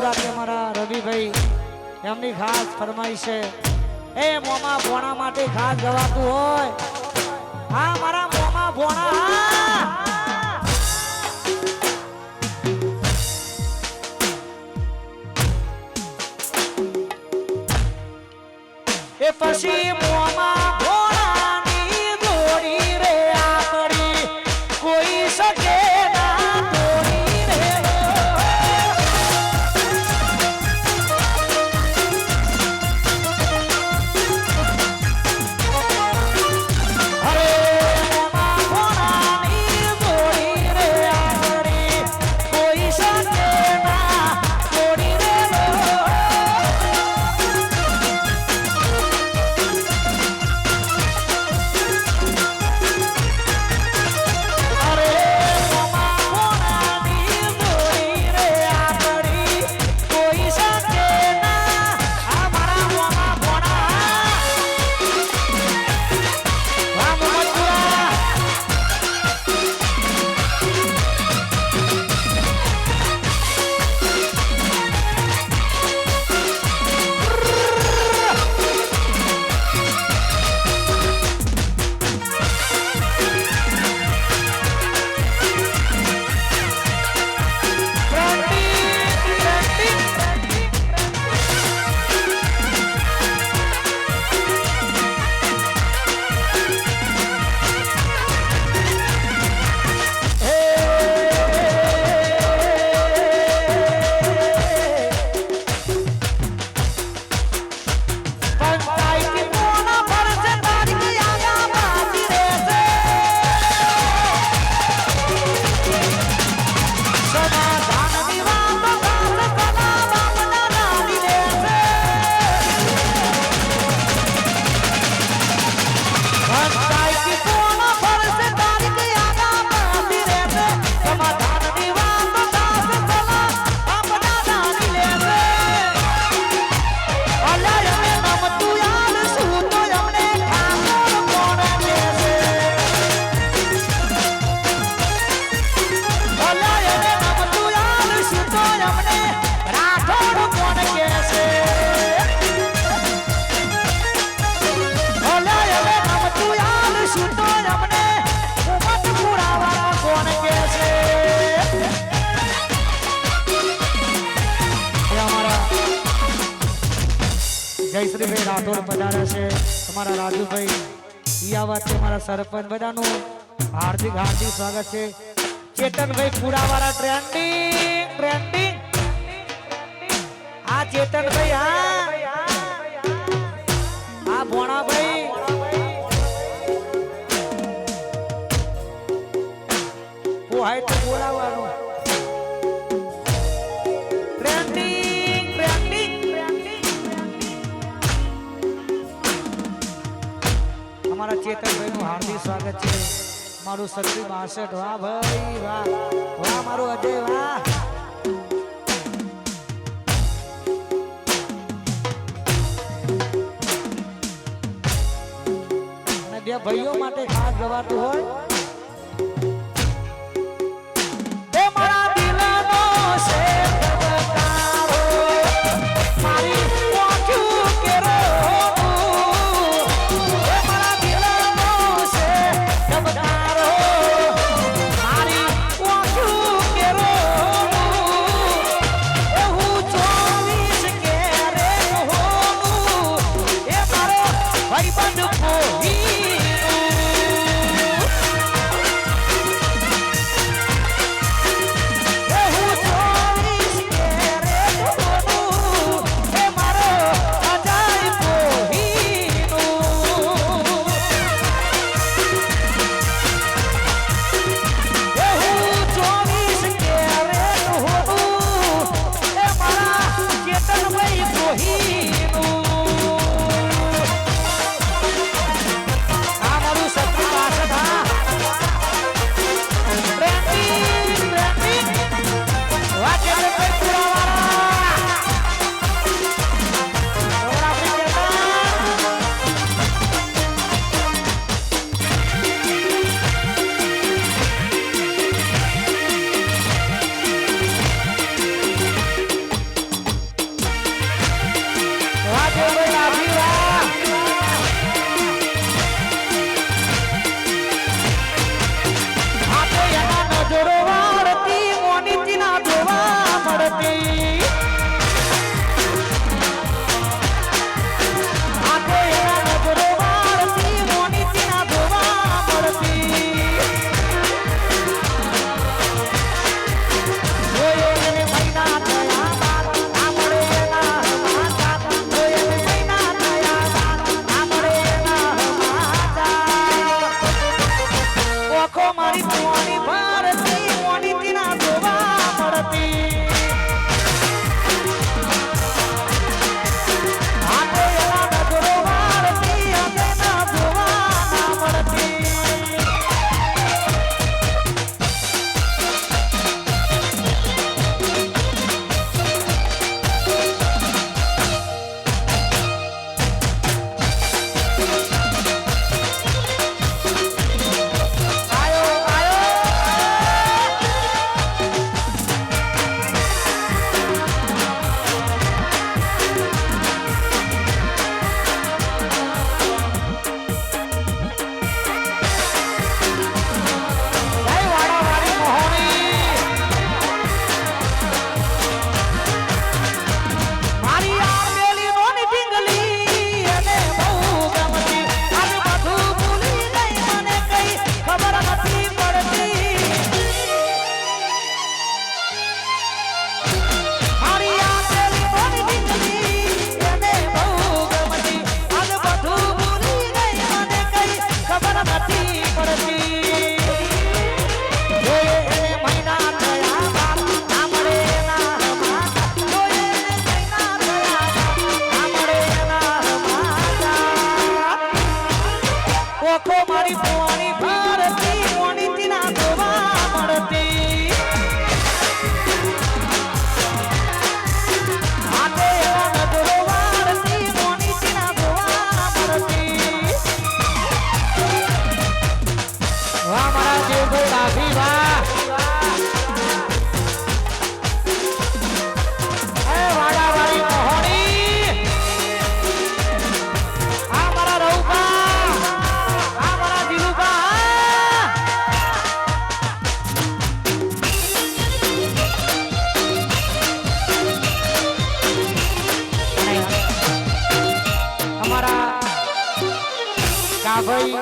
રાતે મારા રવિભાઈ એમની ખાસ ફરમાઈશ છે એ મોમા ભોણા માટે ખાસ ગવાતું હોય હા મારા મોમા ભોણા એ પછી મોમા ભોણાની દોડી રે આપણી કોઈ શકે ના તોડી રે અરે મોમા ભોણાની દોડી રે આપણી કોઈ શકે ના તોડી રે જયશ્રીભાઈ રાઠોડ પધાર્યા છે તમારા રાજુભાઈ ઈયાવત છે મારા સરપંચ બધાનું હાર્દિક હાર્દિક સ્વાગત છે ચેતનભાઈ પુરાવાળા ટ્રેન્ડિંગ આ ચેતનભાઈ આ ભોણાભાઈ પોહાય તો બોલાવવાનું અમારા ચેતનભાઈ નું હાર્દિક સ્વાગત છે મારું 62 વાહ ભાઈ વાહ વાહ મારું અજય વાહ અને બે ભાઈઓ માટે ખાસ ગવાતું હોય એ મારા દિલનો છે ધબકારો મારી આંખો કેરો ભાઈ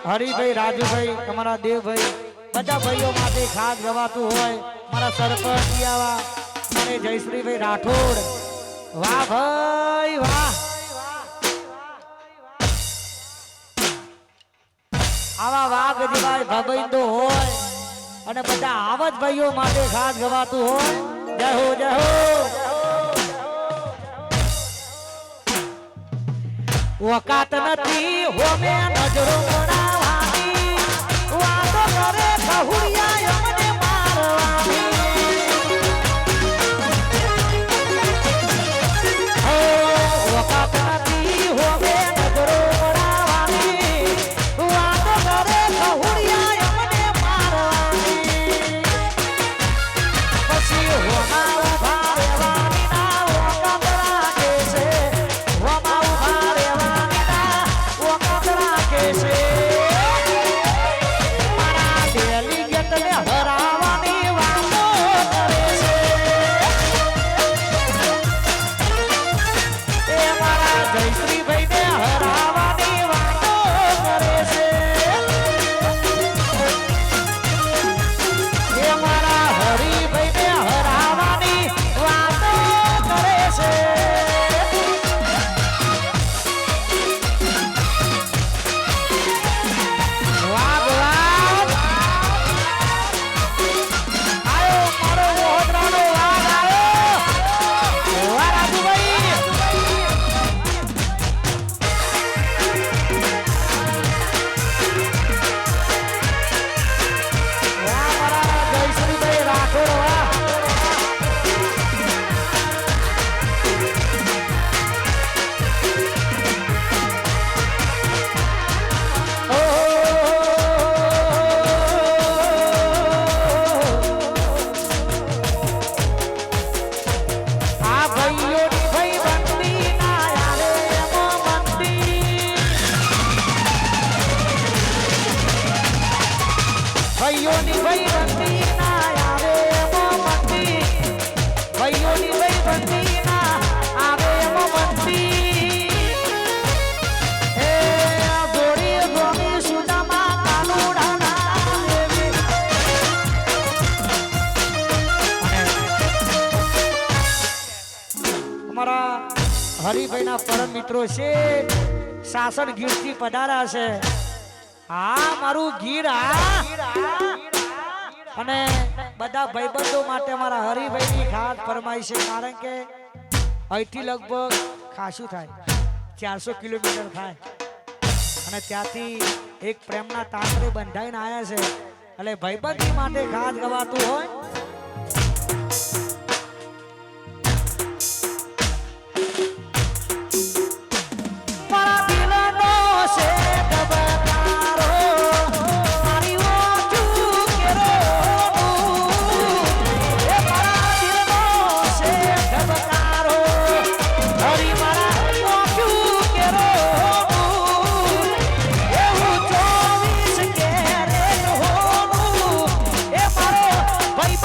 હરિભાઈ રાજુભાઈ તમારા દેવભાઈ બધા ભાઈઓ માટે ખાસ ગવાતું હોય મારા સરપંચ ઈયાવા અને જયશ્રીભાઈ રાઠોડ વાહ ભાઈ વાહ આવા વાઘ જેવા ભાઈબંધો હોય અને બધા આવા જ ભાઈઓ માટે ખાસ ગવાતું હોય જય હો જય હો વકાત નથી હોમે નજરો મરાવાની વાતો કરે કહુડિયા અમને મારવાની વકાત નથી હોમે નજરો મરાવાની વાતો કરે કહુડિયા અમને મારવાની પછી હોમા ઉભા રહેવાની ના વકાત રાખે છે હોમા ઉભા રહેવાની ના વકાત રાખે છે મારા ડેલિગેટને હરાવવાની વાતો કરે છે એ મારા જયશ્રીભાઈને હરાવવાની વાતો કરે છે એ મારા હરિભાઈને હરાવવાની વાતો કરે છે વાહ વાહ આયો મારો વડોદરાનો વાઘ આયો વાહ રાજુભાઈ વાહ મારા જયશ્રીભાઈ રાઠોડ વાહ આ ભાઈઓની ભાઈબંધી ના આવે એમો મંદી ભાઈઓની ભાઈબંધી ના આવે એમો મંદી ભાઈઓની ભાઈબંધી ના આવે એમો મંદી એ દોડી દોડી સુદામા કાનુડાના દેવી અમારા હરિભાઈના પરમ મિત્રો છે શાસન ગીરથી પધાર્યા છે હા મારું ગીર અને બધા ભાઈબંધો માટે મારા હરિભાઈની ખાસ ફરમાઈશ છે કારણ કે અહીંથી લગભગ ખાસું થાય 400 કિલોમીટર થાય અને ત્યાંથી એક પ્રેમના તાંત્રે બંધાઈને આવ્યા છે એટલે ભાઈબંધી માટે ખાસ ગવાતું હોય મારા દિલનો છે ધબકારો મારી ઓછું કેરો એ મારા દિલનો છે ધબકારો હરી મારા ઓછું કેરો એવું 24 કેરેટ હોનું એ મારો ભાઈ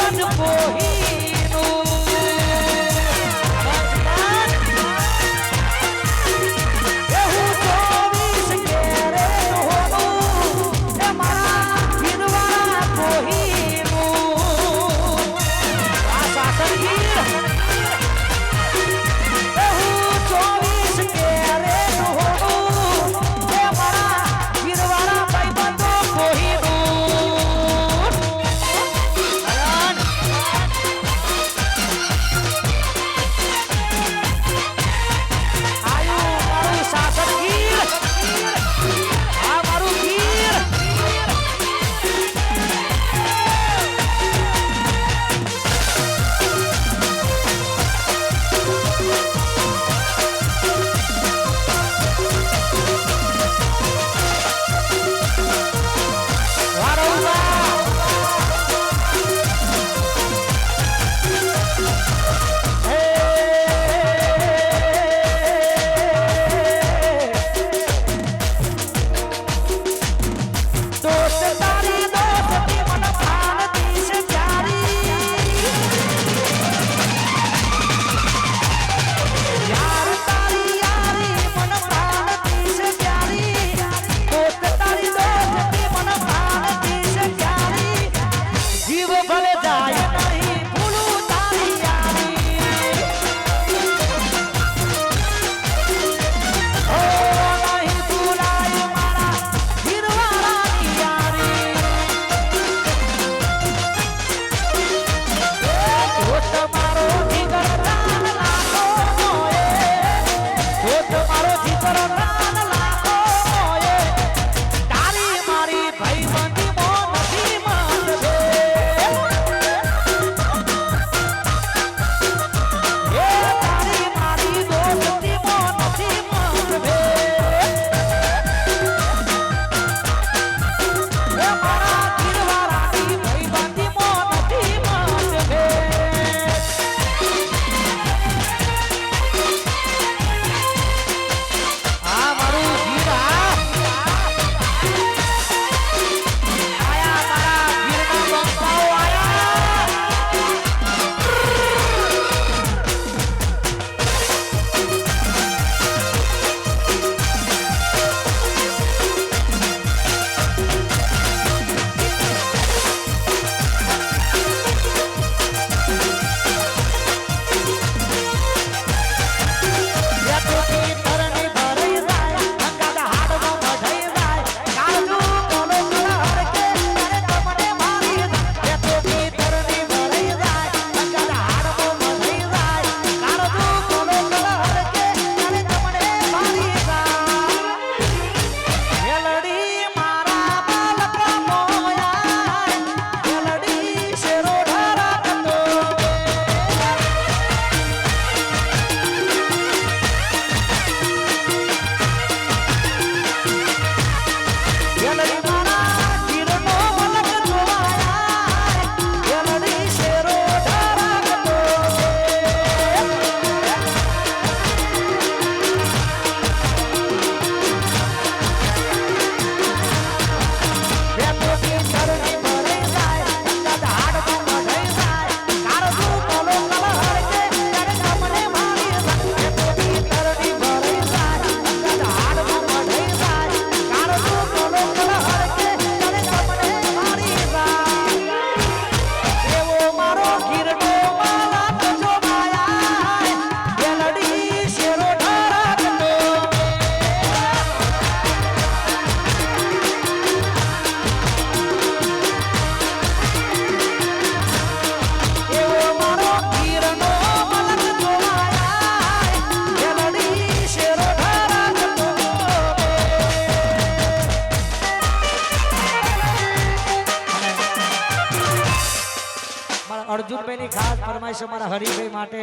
હરિભાઈની ખાસ ફરમાઈશ અમારા હરિભાઈ માટે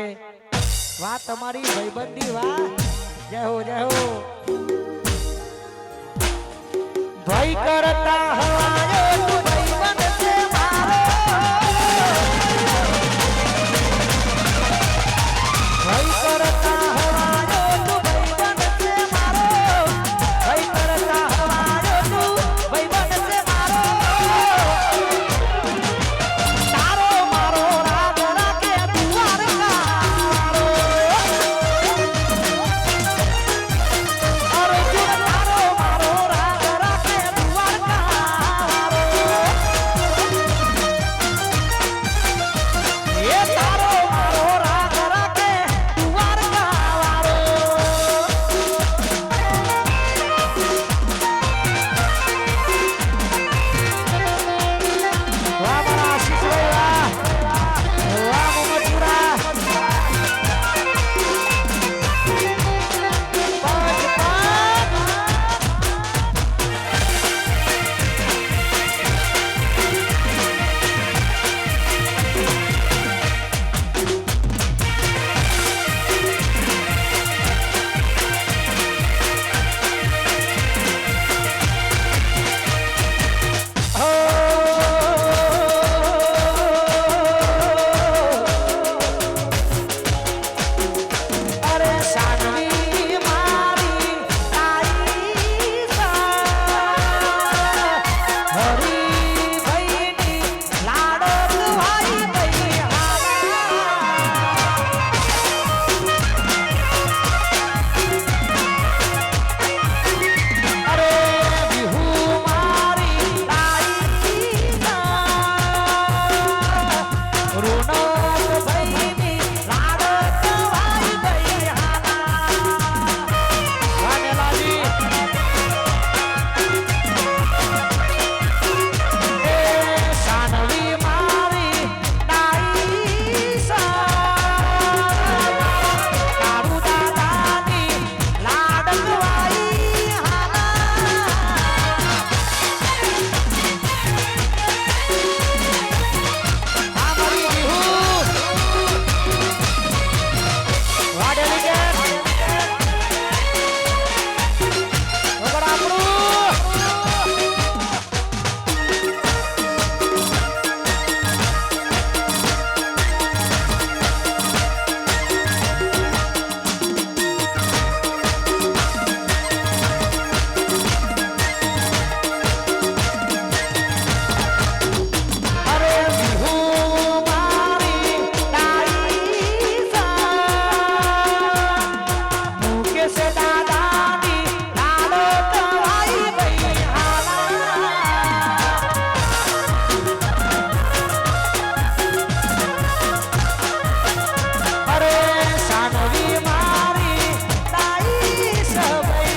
વાહ તમારી ભાઈબંધી વાહ જય હો ભાઈ કરતા હવાયો તું ભાઈબંધ છે મારો ભાઈ કરતા હવાયો તું ભાઈબંધ છે મારો ભાઈ કરતા હવાયો તું ભાઈબંધ છે મારો તારો મારો રાગ રાખે દ્વારકારો અર્જુન તારો મારો રાગ રાખે દ્વારકારો એ તારો મારો રાગ રાખે દ્વારકાવાળો વાહ મારા આશીષભાઈ વાહ મોહમ્મદપુરા પાંચ અરે સાનવી મારી તાઈ હરી ભાઈની લાડો ભાઈ ભાઈ અરે વિહુ મારી તાઈ રોનક ભાઈની લાડો ભાઈ ભાઈ વાનેલાજી એ સાનવી મારી તાઈ કાળુ દાદાની લાડકવાઈ અમારી વિહુ વાડેલી કે વગર આપણું અરે વિહુ મારી તાઈ મુકેશ દાદાની લાડો કવાઈ ભાઈ અરે સાનવી મારી તાઈ સબઈ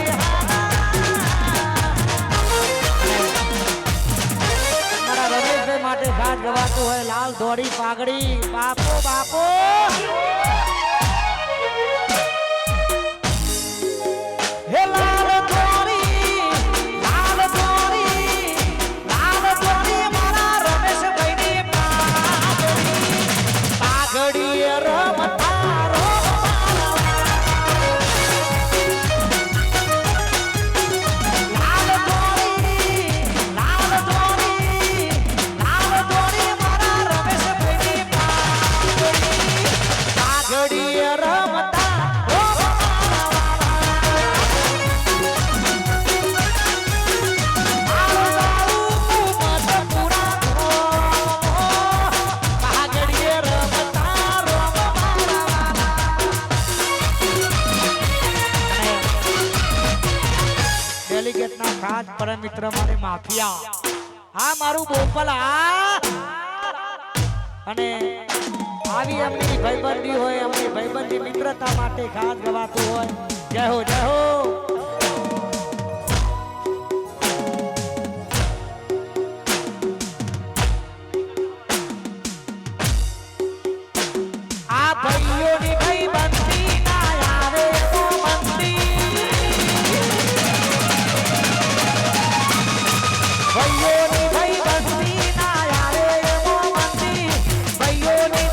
મારા રમેશભાઈ માટે ગાત ગવાતું હોય લાલ ધોળી પાઘડી બાપો બાપો હે લાલ ધોળી મારા રમેશભાઈની પાઘડી રમતા લાલ ધોળી મારા રમેશભાઈની પાઘડી રમતા ડેલિગેટના ખાસ પરમ મિત્ર મારે માફિયા આ મારું બોપલ અને આવી એમની ભાઈબંધી હોય એમની ભાઈબંધી મિત્રતા માટે ખાસ ગવાતું હોય જય હો આ ભાઈઓની ભાઈબંધી ના આવે તો મંદી ભાઈઓની ભાઈબંધી ના આવે તો મંદી ભાઈઓની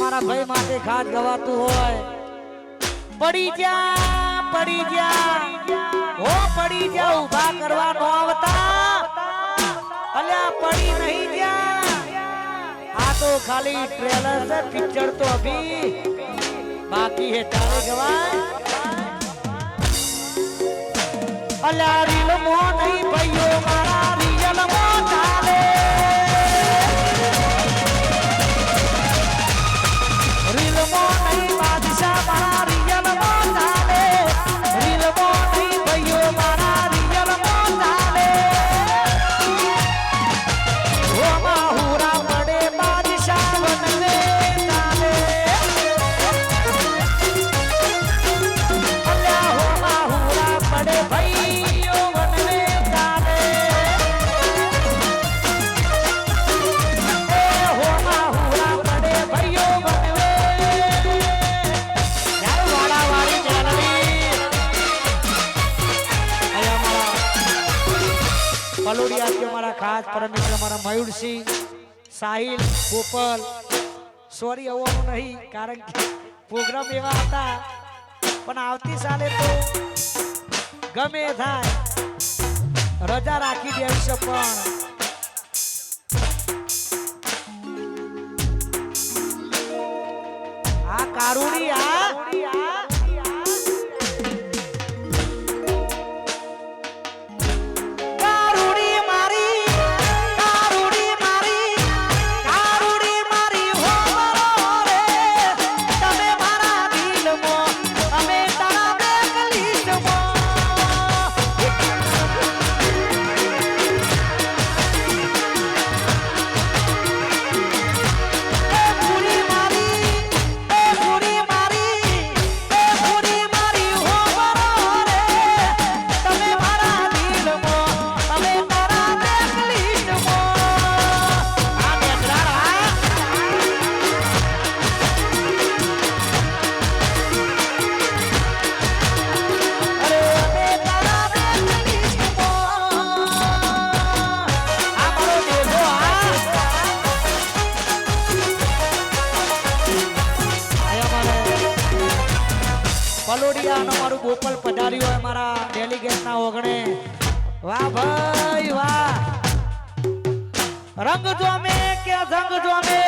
તમારા ભાઈ માટે ખાસ ગવાતું હોય પડી જા હો પડી જા ઊભા કરવા નો આવતા અલ્યા પડી નહીં જા આ તો ખાલી ટ્રેલર છે પિક્ચર તો અભી બાકી હે તારે ગવાય અલ્યા રીલ મો નહીં ભાઈઓ મારા રિયલ મો ચાલે રીલ મો નહીં બાદશાહ મારા રિયલ મો ચાલે રીલ મો નહીં ભાઈઓ મારા રિયલ મો ચાલે ઓ માહુરા પડે બાદશાહ બનને ચાલે અલ્યા હો માહુરા પડે ભાઈઓ બનને ચાલે એ હો માહુરા પડે ભાઈઓ બનને યાર વાડા વાડી ચાલવી અલ્યા મારા પલોડિયા કે મારા ખાસ પરમ મિત્ર મારા મયુરસિંહ સાહિલ ગોપાલ સોરી આવવાનું નહીં કારણ કે પ્રોગ્રામ એવા હતા પણ આવતી સાલે તો ગમે થાય રજા રાખી દેશે પણ આ કારુડી કારુડી મારી હો રે તમે મારા દિલમાં અમે તારા બેકલીશમાં પલોડિયાનો મારું ગોપાલ પધાર્યું હોય મારા ડેલિગેટના ઓગણે વાહ ભાઈ વાહ રંગ જોમે કે જંગ જોમે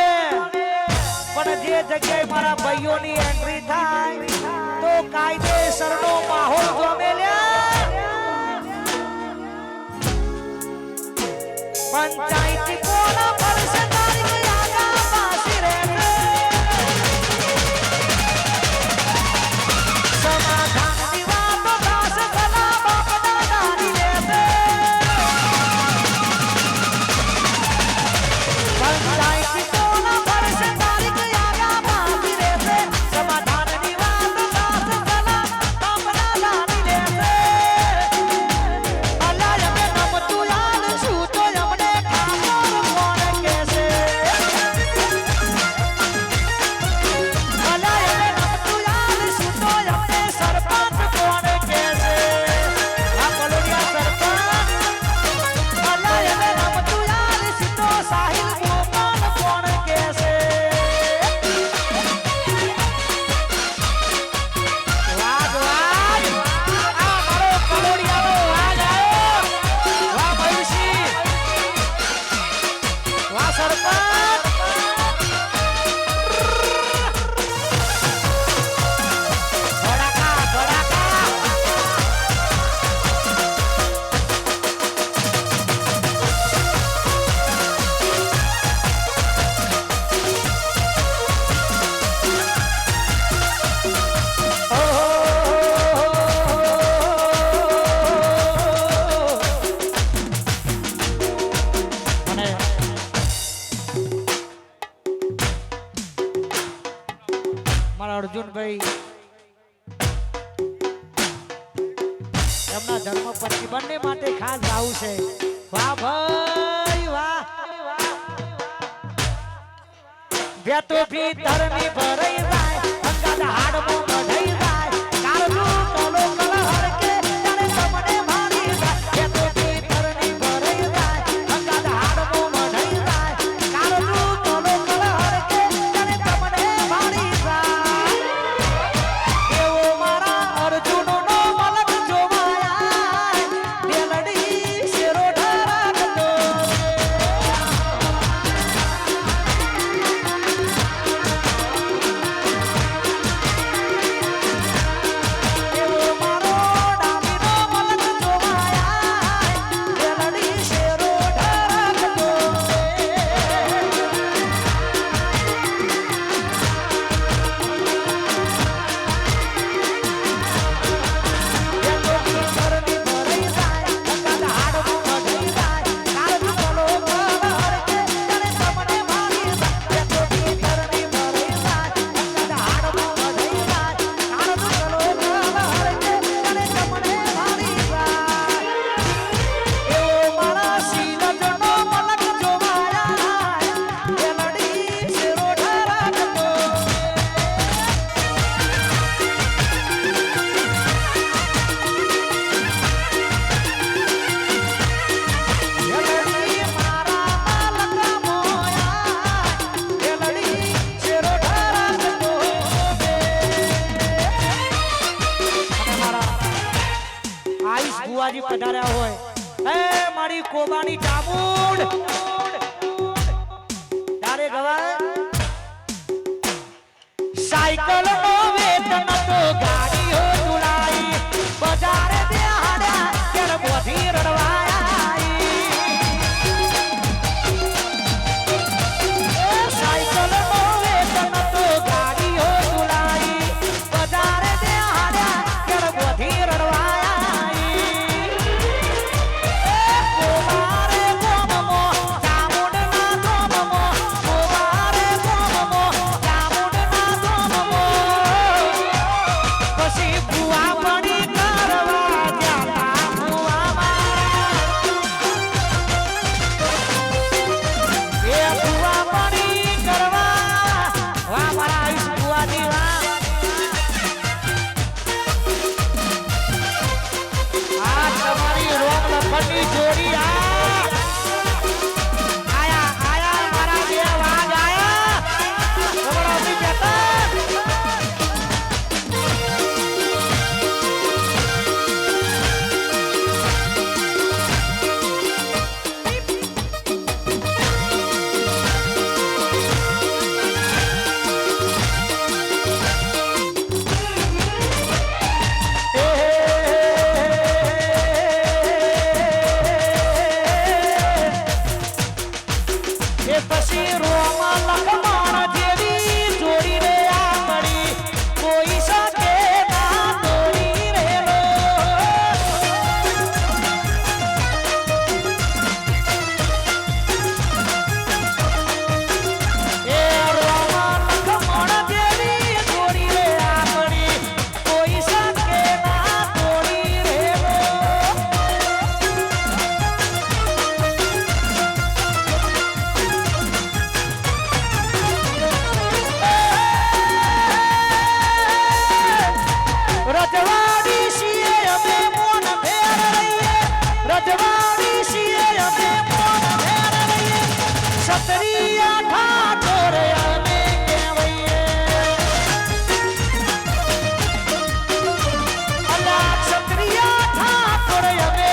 પણ જે જગ્યાએ મારા ભાઈઓની એન્ટ્રી થાય તો કાયદેસરનો માહોલ જોમે લ્યા પંચાયતી કોના પરસે તારી યાદા પાસી રે સમાધાનની વાતો દાસ ભલા બાપ દાદાની લેશે પંચાયતી કોના પરસે તારી યાદા પાસી રહેશે સમાધાનની વાતો દાસ ભલા બાપ દાદાની લેશે અલ્યા અમે નમતું યાદ શું તો અમને ઠાકોર કોણ કહેશે અલ્યા અમે નમતું યાદ શું તો અમને સરપંચ કોણ કહેશે આ પલોડિયા સરપંચ અલ્યા અમે નમતું યાદ શું તો સાહિલ ગોપાલ કોણ કહેશે વાહ વાહ આ મારો પલોડિયાનો વાહ આવ્યો વાહ મયુરસિંહ વાહ સરપંચ ધડાકા અને મારા અર્જુનભાઈ એમના ધર્મપત્ની બંને માટે ખાસ ગાવું છે વાહ ભાઈ વાહ વેતો ભીતરની ભરાઈ જાય અંગાત હાડમાં મઢાઈ જાય કાળનું કલો કલહર કે તને તમને મારી જાય વેતો ભીતરની ભરાઈ જાય અંગાત હાડમાં મઢાઈ જાય કાળનું કલો કલહર કે તને તમને બુઆજી પધાર્યા હોય એ મારી કોબાની ચામુંડ તારે ગવાય સાયકલ નો વેતન તો ગાડીઓ ચુલાઈ બજારે બેહાડ્યા કેર બોધી રડવાયા સાયકલ નો વેતન તો ગાડીઓ ચુલાઈ બજારે બેહાડ્યા કેર બોધી રડવાયા કોબારે કોમમો ચામુંડ ના કોમમો કોબારે કોમમો પછી બુઆ પડી કરવા ગયા બુઆ મારા એ બુઆ પડી કરવા વાહ મારા આયુષ બુઆની વાહ આ તમારી રોમ લખની જોડી આયા મારા બે વાગ આયા તમારા અભી બેટા પછી રોમાં લખમણ જેવી જોડીને આ પડી કોઈ શકે ના તોડી રેલો એ રોમાં લખમણ જેવી જોડીને આ પડી કોઈ શકે ના તોડી રેલો રજવાડી છીએ અમે મોન ફેર રહીએ રજવાડી છીએ અમે મોન ફેર રહીએ ક્ષત્રિય ઠાકોર અમે કહેવાઈએ અલા ક્ષત્રિય ઠાકોર અમે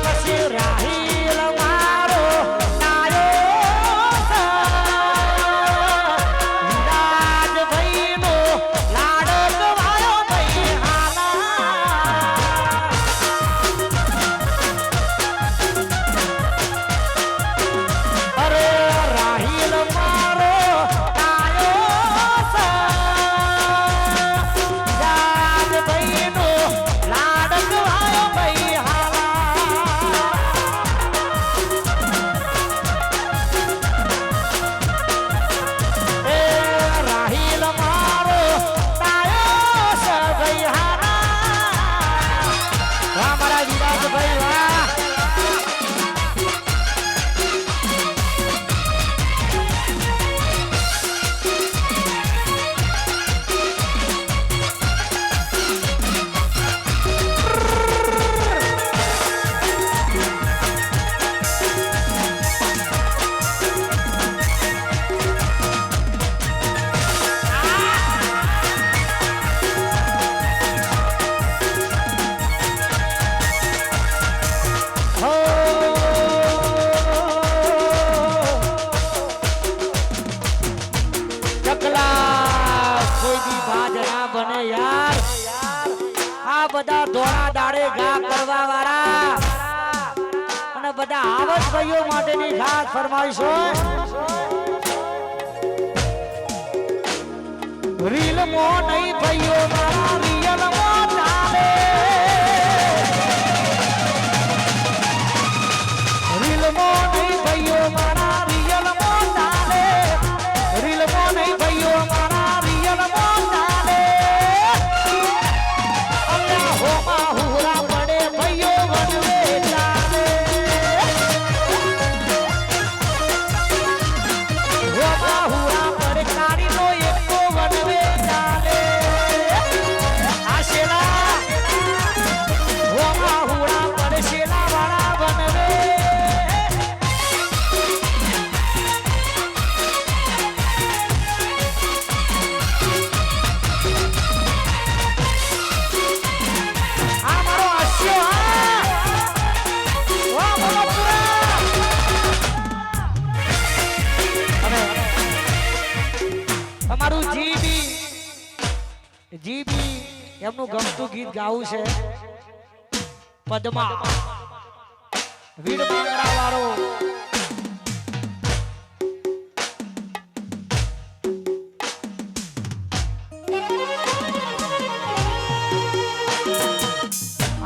પછી રાહીલ મારો નાયો રાજભાઈનો લાડક વાયો ભાઈ હાલા અરે રાહીલ મારો નાયો રાજભાઈનો લાડક વાયો ભાઈ હાલા એ રાહીલ મારો તાયો સગઈ હારા વાહ મારા વિરાજભાઈ વાહ બને યાર આ બધા ધોળા દાડે ઘા કરવા વાળા અને બધા આવત ભાઈઓ માટેની ખાસ ફરમાઈશ હોય રીલ મો નહીં ભાઈઓ મારા રિયલ મો ચાલે રીલ મો નહીં ભાઈઓ મારા રિયલ મો ચાલે રીલ મો નહીં ભાઈઓ મારા રિયલ મો ચાલે અમારું જીબી એમનું ગમતું ગીત ગાવું છે પદ્મા વીર માંગરા વાળો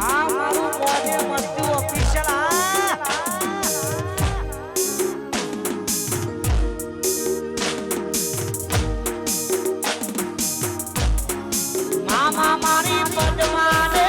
આ મારું મોજે મસ્તી ઓફિશિયલ મામા મારી પદ્માને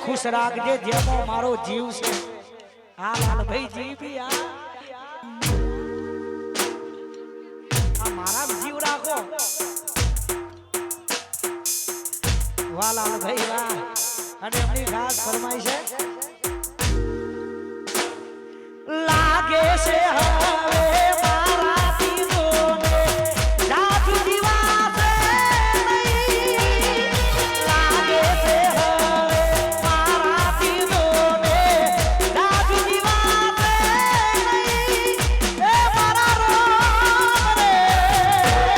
ખુશ રાખજે જેમો મારો જીવ છે આ લાલભાઈ જીવી આ મારા જીવ રાખો વાહ લાલભાઈ વાહ અને એમની ખાસ ફરમાઈ છે લાગે છે